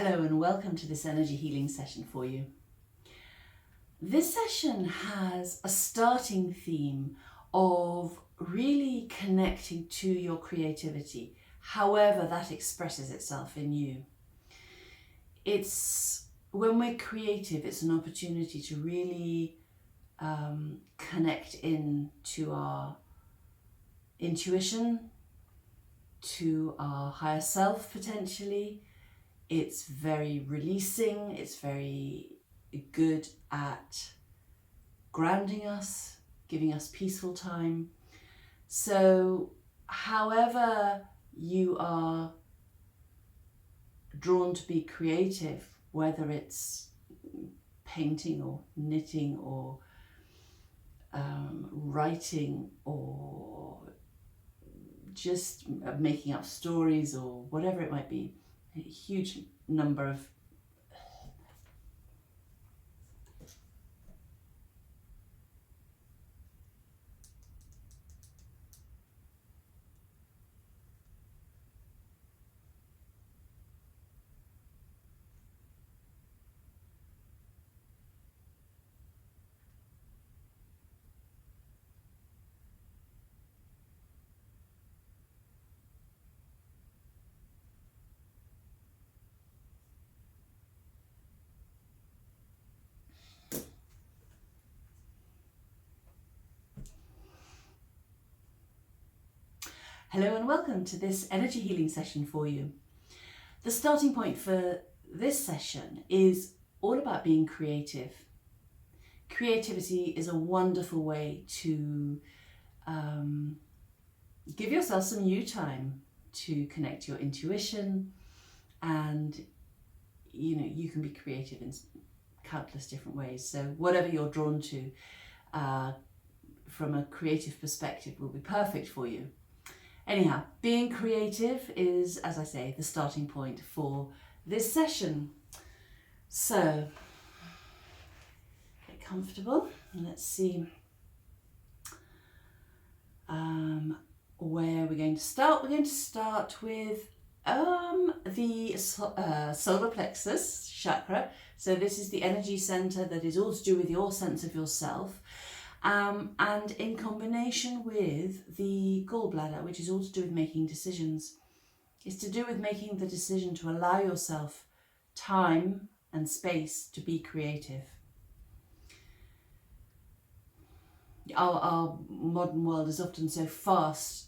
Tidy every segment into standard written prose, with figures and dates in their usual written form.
Hello and welcome to this energy healing session for you. This session has a starting theme of really connecting to your creativity, however that expresses itself in you. It's when we're creative, it's an opportunity to really connect in to our intuition, to our higher self potentially. It's very releasing, it's very good at grounding us, giving us peaceful time. So however you are drawn to be creative, whether it's painting or knitting or writing or just making up stories or whatever it might be, a huge number of Hello and welcome to this energy healing session for you. The starting point for this session is all about being creative. Creativity is a wonderful way to give yourself some you time to connect your intuition, and you can be creative in countless different ways. So whatever you're drawn to from a creative perspective will be perfect for you. Anyhow, being creative is, as I say, the starting point for this session. So, get comfortable and let's see where we're going to start. We're going to start with the solar plexus chakra. So this is the energy center that is all to do with your sense of yourself. And in combination with the gallbladder, which is all to do with making decisions. It's to do with making the decision to allow yourself time and space to be creative. Our modern world is often so fast,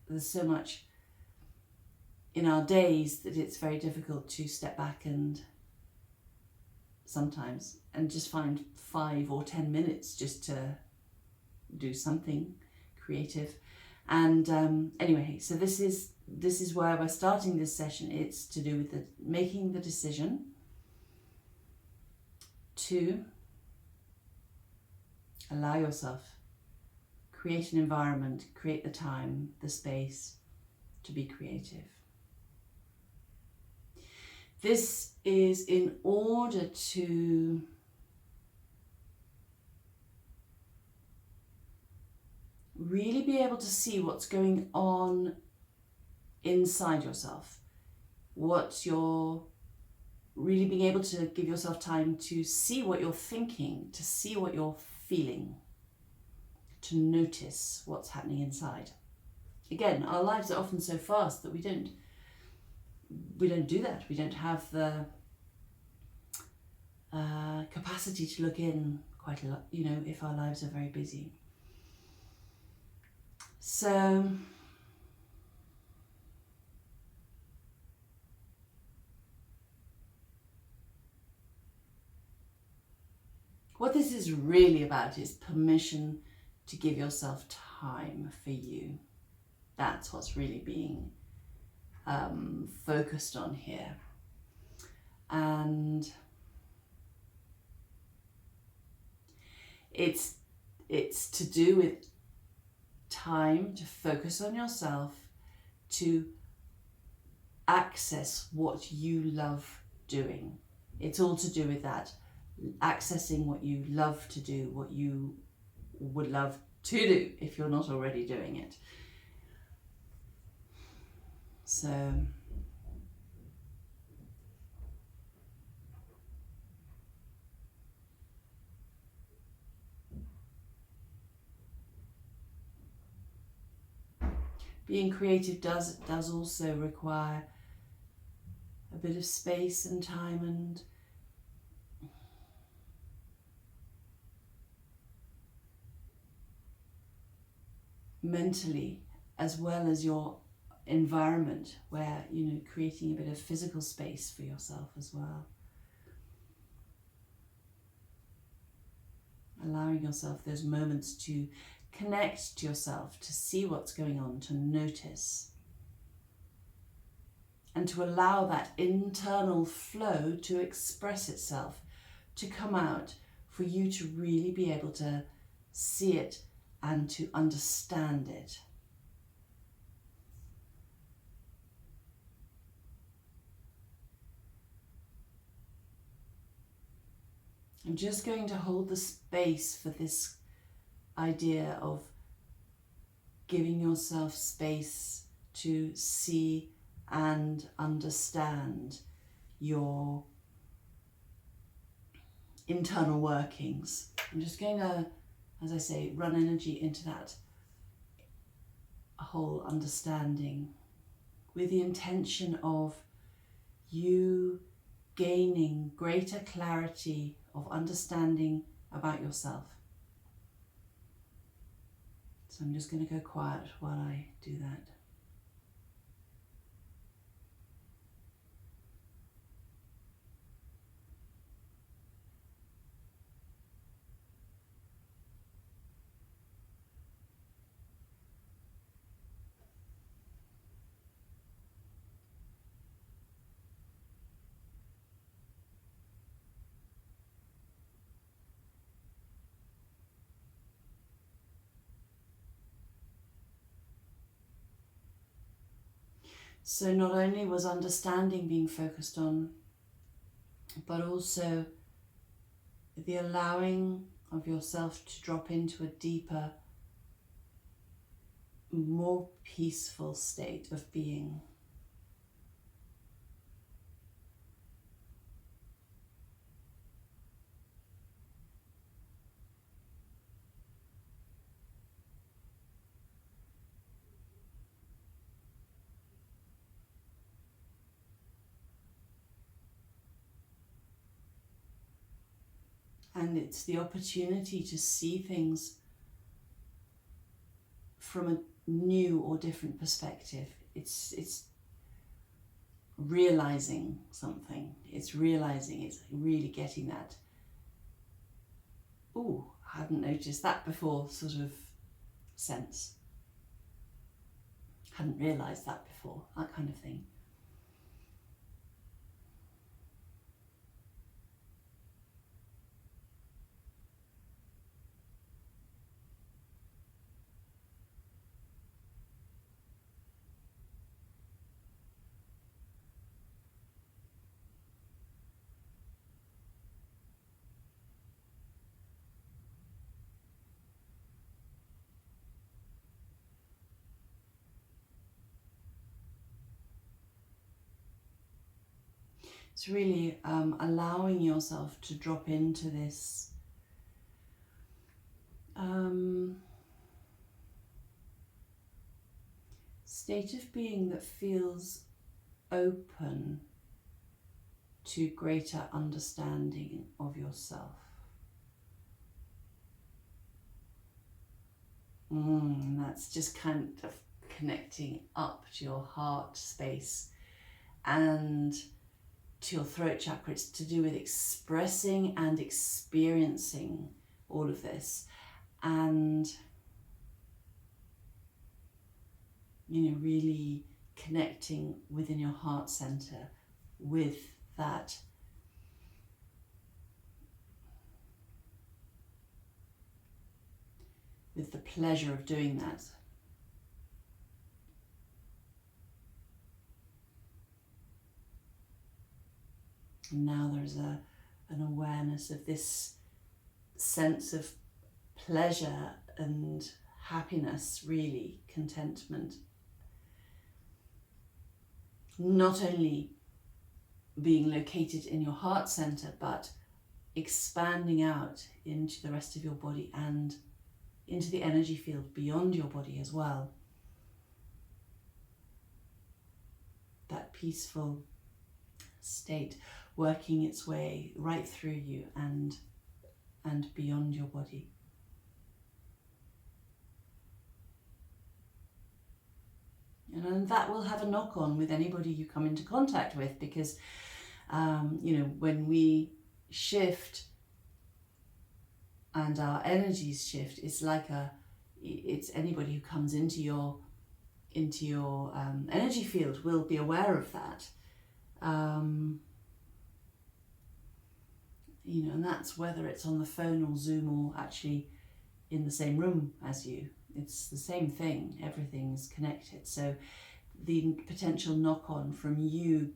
there's so much in our days that it's very difficult to step back and sometimes and just find 5 or 10 minutes just to do something creative. And anyway, so this is where we're starting this session. It's to do with making the decision to allow yourself, create an environment, create the time, the space to be creative. This is in order to really be able to see what's going on inside yourself. What you're really being able to give yourself time to see what you're thinking, to see what you're feeling, to notice what's happening inside. Again, our lives are often so fast that we don't do that. We don't have the capacity to look in quite a lot, if our lives are very busy. So what this is really about is permission to give yourself time for you. That's what's really being focused on here. And it's to do with time to focus on yourself, to access what you love doing. It's all to do with that, accessing what you love to do, what you would love to do if you're not already doing it. So being creative does also require a bit of space and time and mentally, as well as your environment, where, you know, creating a bit of physical space for yourself as well. Allowing yourself those moments to connect to yourself, to see what's going on, to notice, and to allow that internal flow to express itself, to come out, for you to really be able to see it and to understand it. I'm just going to hold the space for this idea of giving yourself space to see and understand your internal workings. I'm just going to, as I say, run energy into that whole understanding with the intention of you gaining greater clarity of understanding about yourself. So I'm just going to go quiet while I do that. So not only was understanding being focused on, but also the allowing of yourself to drop into a deeper, more peaceful state of being. And it's the opportunity to see things from a new or different perspective. It's realizing something. It's really getting that, ooh, I hadn't noticed that before sort of sense. Hadn't realized that before, that kind of thing. It's really allowing yourself to drop into this state of being that feels open to greater understanding of yourself. That's just kind of connecting up to your heart space and to your throat chakra. It's to do with expressing and experiencing all of this, and really connecting within your heart center with that with the pleasure of doing that. And now there's an awareness of this sense of pleasure and happiness, really, contentment. Not only being located in your heart center, but expanding out into the rest of your body and into the energy field beyond your body as well. that peaceful state working its way right through you and beyond your body. And that will have a knock-on with anybody you come into contact with, because when we shift and our energies shift, it's anybody who comes into your energy field will be aware of that. And that's whether it's on the phone or Zoom or actually in the same room as you. It's the same thing. Everything's connected. So the potential knock-on from you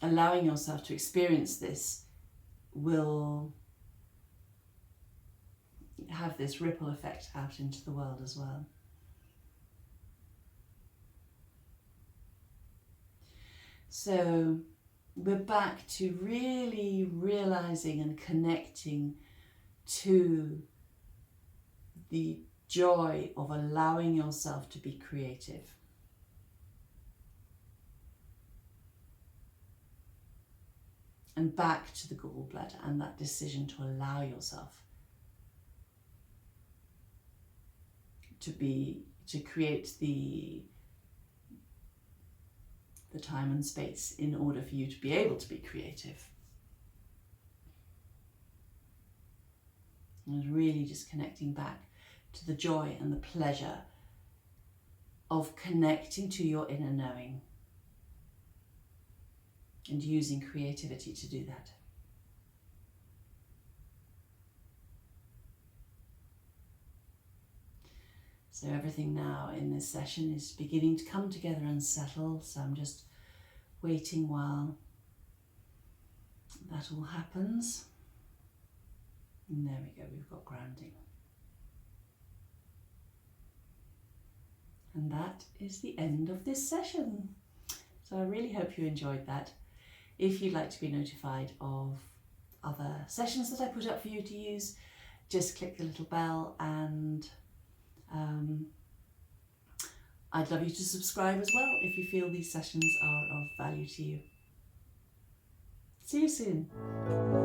allowing yourself to experience this will have this ripple effect out into the world as well. So we're back to really realizing and connecting to the joy of allowing yourself to be creative. And back to the gallbladder and that decision to allow yourself to create the time and space in order for you to be able to be creative. And really just connecting back to the joy and the pleasure of connecting to your inner knowing and using creativity to do that. So everything now in this session is beginning to come together and settle, so I'm just waiting while that all happens. And there we go, we've got grounding. And that is the end of this session. So I really hope you enjoyed that. If you'd like to be notified of other sessions that I put up for you to use, just click the little bell, and I'd love you to subscribe as well if you feel these sessions are of value to you. See you soon.